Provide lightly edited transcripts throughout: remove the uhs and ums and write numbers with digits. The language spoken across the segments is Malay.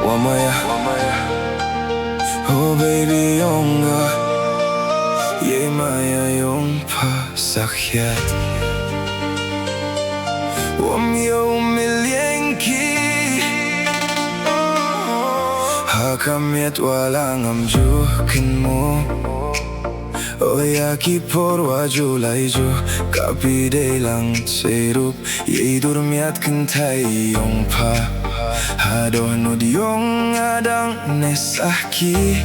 Wamaya, oh baby yung Ye maya yung pasakyat Wamyo umilyenki Hakamyat walang amjukin mo Oyaki porwa julayju Kapide lang serup Ye durmiat kentay yung pa Hadonod yung adang nesaki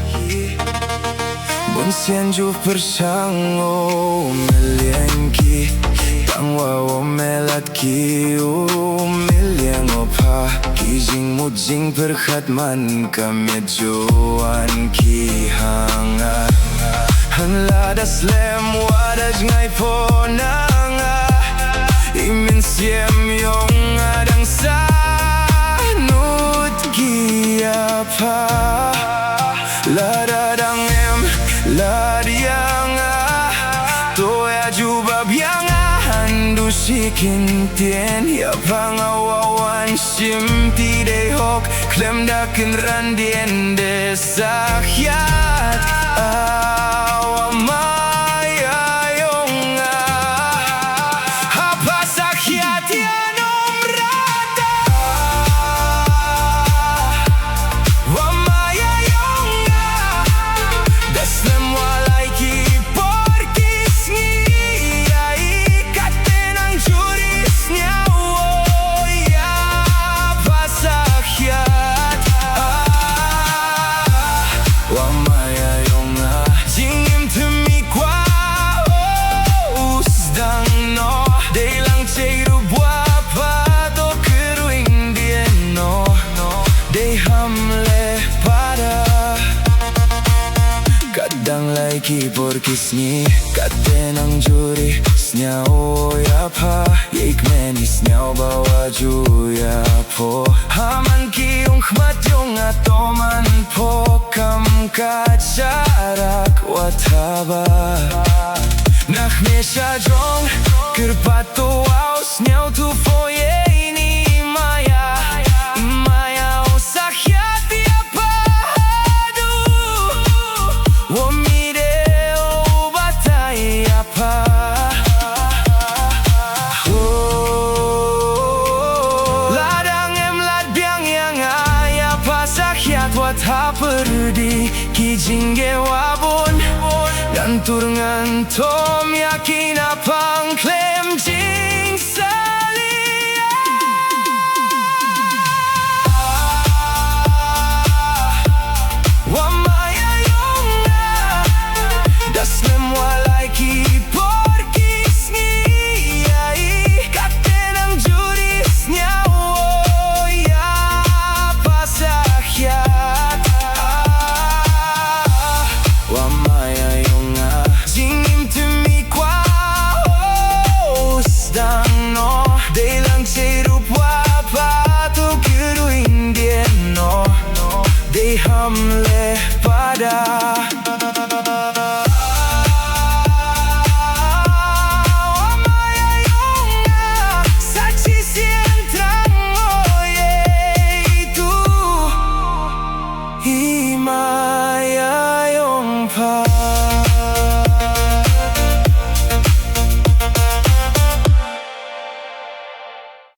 Bunsianju persango Milyenki Tangwa wo melatki Milyengo pa Kijing mujing perkhatman Kamedjoan ki hanga Hanladas lem wadaj ngay po nanga Imin siem yung adang sanut kia pa Ladadang em ladiang Toya jubab yang handu sikin tien Ya pangawawan sim tide hok Klem dakin randien desakyat Awamaya yung Apa sakyat yan umrata Wamaya yung Deslem walay kiporkis niya Ikatin ang juris niya Ya apa sakyat Wamaya yung Jingim tumikwa Usdang no Day lang chayru buapa Do keruing dien no Day hamle pada Kadang laiki porkis ni Katen ang juri Snyaw yapa Yik menis snyaw bawa juya po Haman kiyong khmat yung atoman po Kam kacarak wataba Nachmesha jong Kerpato au snyaw tu foye ini maya Maya o sakyat yapa hadu Wamide o batay yapa Ladang em ladbiang yang ayapa sakyat wata perdi Kijingge wabon Gantur ngantom yakin apang